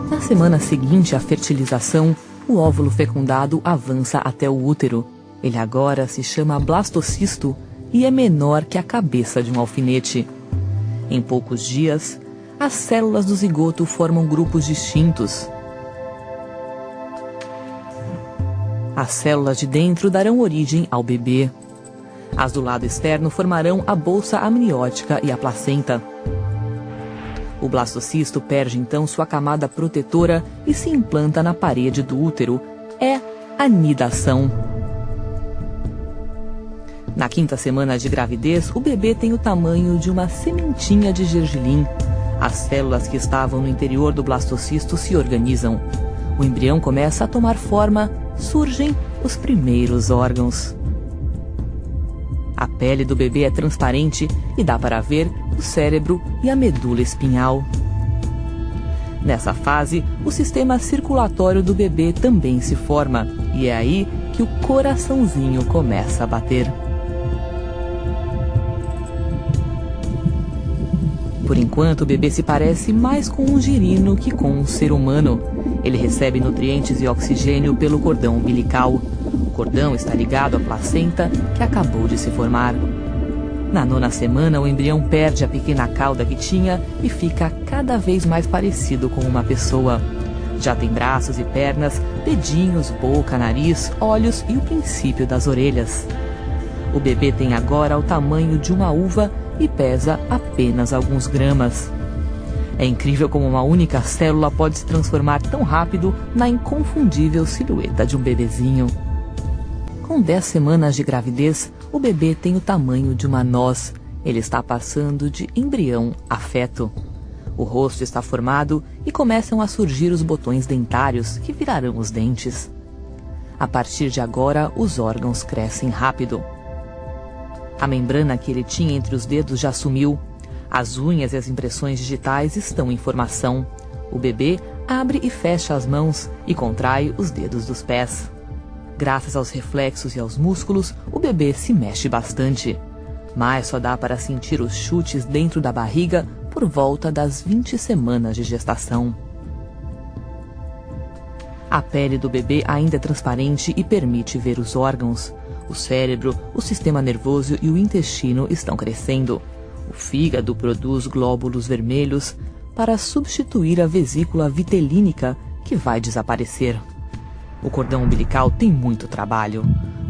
Na semana seguinte à fertilização, o óvulo fecundado avança até o útero. Ele agora se chama blastocisto e é menor que a cabeça de um alfinete. Em poucos dias, as células do zigoto formam grupos distintos. As células de dentro darão origem ao bebê. As do lado externo formarão a bolsa amniótica e a placenta. O blastocisto perde então sua camada protetora e se implanta na parede do útero. É a nidação. Na 5ª semana de gravidez, o bebê tem o tamanho de uma sementinha de gergelim. As células que estavam no interior do blastocisto se organizam. O embrião começa a tomar forma, surgem os primeiros órgãos. A pele do bebê é transparente e dá para ver o cérebro e a medula espinhal. Nessa fase, o sistema circulatório do bebê também se forma, e é aí que o coraçãozinho começa a bater. Por enquanto, o bebê se parece mais com um girino que com um ser humano. Ele recebe nutrientes e oxigênio pelo cordão umbilical. O cordão está ligado à placenta que acabou de se formar. Na 9ª semana, o embrião perde a pequena cauda que tinha e fica cada vez mais parecido com uma pessoa. Já tem braços e pernas, dedinhos, boca, nariz, olhos e o princípio das orelhas. O bebê tem agora o tamanho de uma uva e pesa apenas alguns gramas. É incrível como uma única célula pode se transformar tão rápido na inconfundível silhueta de um bebezinho. Com 10 semanas de gravidez, o bebê tem o tamanho de uma noz. Ele está passando de embrião a feto. O rosto está formado e começam a surgir os botões dentários, que virarão os dentes. A partir de agora, os órgãos crescem rápido. A membrana que ele tinha entre os dedos já sumiu. As unhas e as impressões digitais estão em formação. O bebê abre e fecha as mãos e contrai os dedos dos pés. Graças aos reflexos e aos músculos, o bebê se mexe bastante. Mas só dá para sentir os chutes dentro da barriga por volta das 20 semanas de gestação. A pele do bebê ainda é transparente e permite ver os órgãos. O cérebro, o sistema nervoso e o intestino estão crescendo. O fígado produz glóbulos vermelhos para substituir a vesícula vitelínica, que vai desaparecer. O cordão umbilical tem muito trabalho.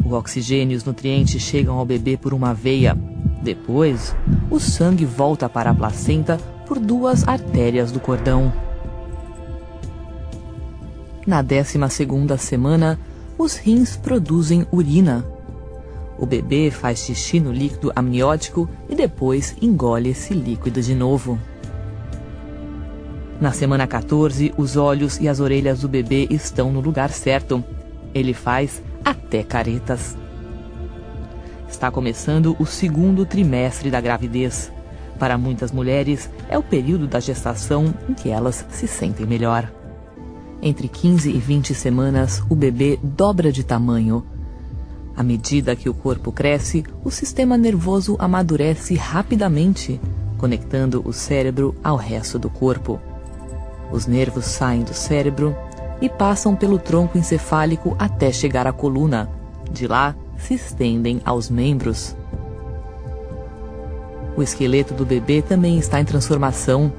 O oxigênio e os nutrientes chegam ao bebê por uma veia. Depois, o sangue volta para a placenta por 2 artérias do cordão. Na 12ª semana, os rins produzem urina. O bebê faz xixi no líquido amniótico e depois engole esse líquido de novo. Na semana 14, os olhos e as orelhas do bebê estão no lugar certo. Ele faz até caretas. Está começando o 2º trimestre da gravidez. Para muitas mulheres, é o período da gestação em que elas se sentem melhor. Entre 15 e 20 semanas, o bebê dobra de tamanho. À medida que o corpo cresce, o sistema nervoso amadurece rapidamente, conectando o cérebro ao resto do corpo. Os nervos saem do cérebro e passam pelo tronco encefálico até chegar à coluna. De lá, se estendem aos membros. O esqueleto do bebê também está em transformação.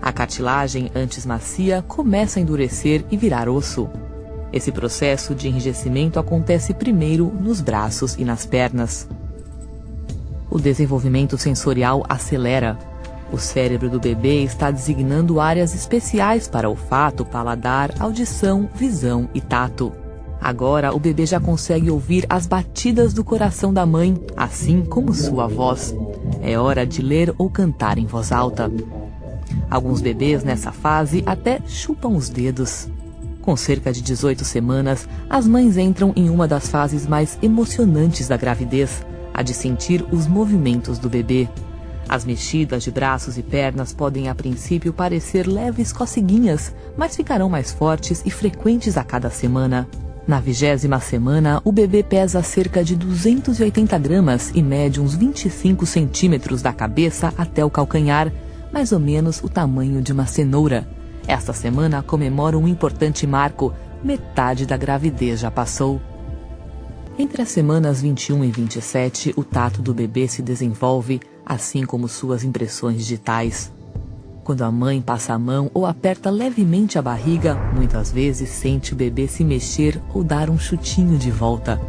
A cartilagem, antes macia, começa a endurecer e virar osso. Esse processo de enrijecimento acontece primeiro nos braços e nas pernas. O desenvolvimento sensorial acelera. O cérebro do bebê está designando áreas especiais para olfato, paladar, audição, visão e tato. Agora o bebê já consegue ouvir as batidas do coração da mãe, assim como sua voz. É hora de ler ou cantar em voz alta. Alguns bebês nessa fase até chupam os dedos. Com cerca de 18 semanas, as mães entram em uma das fases mais emocionantes da gravidez, a de sentir os movimentos do bebê. As mexidas de braços e pernas podem a princípio parecer leves coceguinhas, mas ficarão mais fortes e frequentes a cada semana. Na 20ª semana, o bebê pesa cerca de 280 gramas e mede uns 25 centímetros da cabeça até o calcanhar, mais ou menos o tamanho de uma cenoura. Esta semana comemora um importante marco: metade da gravidez já passou. Entre as semanas 21 e 27, o tato do bebê se desenvolve, assim como suas impressões digitais. Quando a mãe passa a mão ou aperta levemente a barriga, muitas vezes sente o bebê se mexer ou dar um chutinho de volta.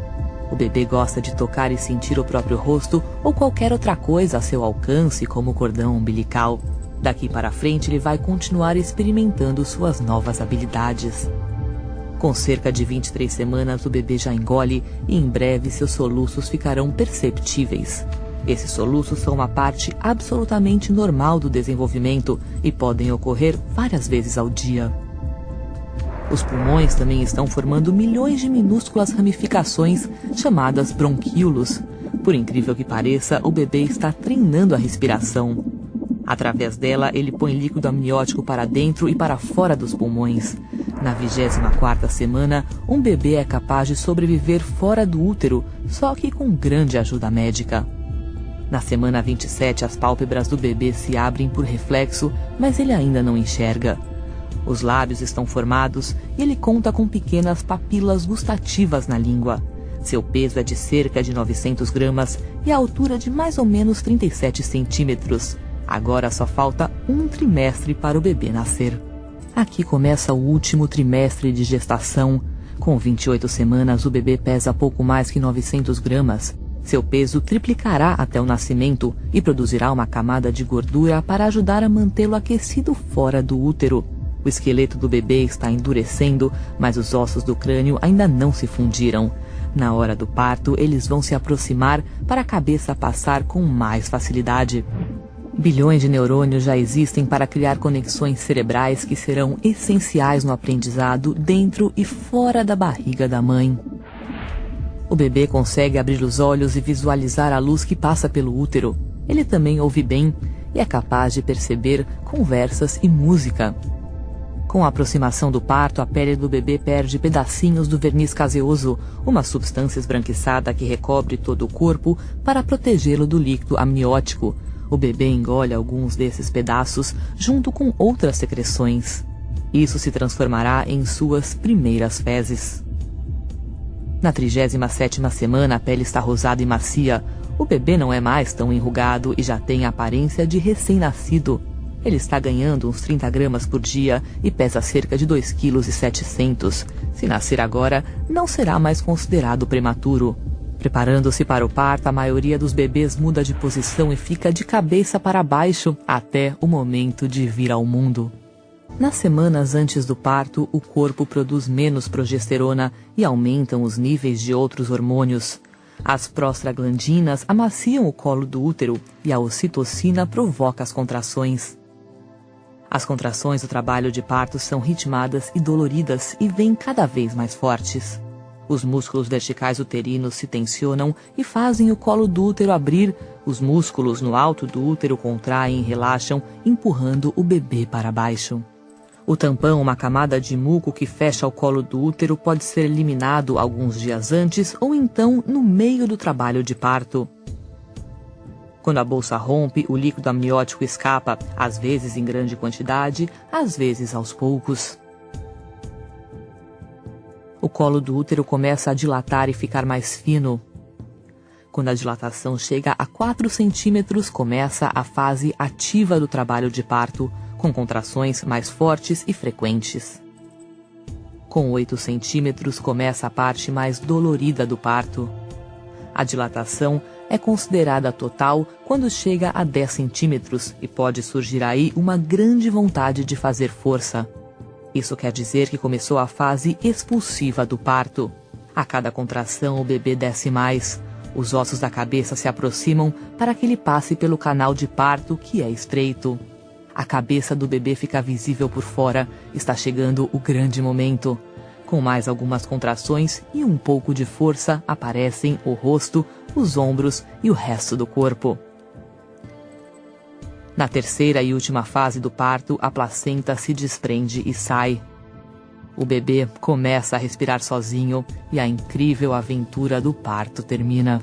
O bebê gosta de tocar e sentir o próprio rosto ou qualquer outra coisa a seu alcance, como o cordão umbilical. Daqui para frente ele vai continuar experimentando suas novas habilidades. Com cerca de 23 semanas o bebê já engole e em breve seus soluços ficarão perceptíveis. Esses soluços são uma parte absolutamente normal do desenvolvimento e podem ocorrer várias vezes ao dia. Os pulmões também estão formando milhões de minúsculas ramificações chamadas bronquíolos. Por incrível que pareça, o bebê está treinando a respiração. Através dela, ele põe líquido amniótico para dentro e para fora dos pulmões. Na 24ª semana, um bebê é capaz de sobreviver fora do útero, só que com grande ajuda médica. Na semana 27, as pálpebras do bebê se abrem por reflexo, mas ele ainda não enxerga. Os lábios estão formados e ele conta com pequenas papilas gustativas na língua. Seu peso é de cerca de 900 gramas e a altura de mais ou menos 37 centímetros. Agora só falta um trimestre para o bebê nascer. Aqui começa o último trimestre de gestação. Com 28 semanas, o bebê pesa pouco mais que 900 gramas. Seu peso triplicará até o nascimento e produzirá uma camada de gordura para ajudar a mantê-lo aquecido fora do útero. O esqueleto do bebê está endurecendo, mas os ossos do crânio ainda não se fundiram. Na hora do parto, eles vão se aproximar para a cabeça passar com mais facilidade. Bilhões de neurônios já existem para criar conexões cerebrais que serão essenciais no aprendizado dentro e fora da barriga da mãe. O bebê consegue abrir os olhos e visualizar a luz que passa pelo útero. Ele também ouve bem e é capaz de perceber conversas e música. Com a aproximação do parto, a pele do bebê perde pedacinhos do verniz caseoso, uma substância esbranquiçada que recobre todo o corpo para protegê-lo do líquido amniótico. O bebê engole alguns desses pedaços junto com outras secreções. Isso se transformará em suas primeiras fezes. Na 37ª semana, a pele está rosada e macia. O bebê não é mais tão enrugado e já tem a aparência de recém-nascido. Ele está ganhando uns 30 gramas por dia e pesa cerca de 2,7 kg. Se nascer agora, não será mais considerado prematuro. Preparando-se para o parto, a maioria dos bebês muda de posição e fica de cabeça para baixo até o momento de vir ao mundo. Nas semanas antes do parto, o corpo produz menos progesterona e aumentam os níveis de outros hormônios. As prostaglandinas amaciam o colo do útero e a ocitocina provoca as contrações. As contrações do trabalho de parto são ritmadas e doloridas e vêm cada vez mais fortes. Os músculos verticais uterinos se tensionam e fazem o colo do útero abrir. Os músculos no alto do útero contraem e relaxam, empurrando o bebê para baixo. O tampão, uma camada de muco que fecha o colo do útero, pode ser eliminado alguns dias antes ou então no meio do trabalho de parto. Quando a bolsa rompe, o líquido amniótico escapa, às vezes em grande quantidade, às vezes aos poucos. O colo do útero começa a dilatar e ficar mais fino. Quando a dilatação chega a 4 centímetros, começa a fase ativa do trabalho de parto, com contrações mais fortes e frequentes. Com 8 centímetros, começa a parte mais dolorida do parto. A dilatação é considerada total quando chega a 10 centímetros e pode surgir aí uma grande vontade de fazer força. Isso quer dizer que começou a fase expulsiva do parto. A cada contração o bebê desce mais. Os ossos da cabeça se aproximam para que ele passe pelo canal de parto, que é estreito. A cabeça do bebê fica visível por fora. Está chegando o grande momento. Com mais algumas contrações e um pouco de força, aparecem o rosto, os ombros e o resto do corpo. Na terceira e última fase do parto, a placenta se desprende e sai. O bebê começa a respirar sozinho e a incrível aventura do parto termina.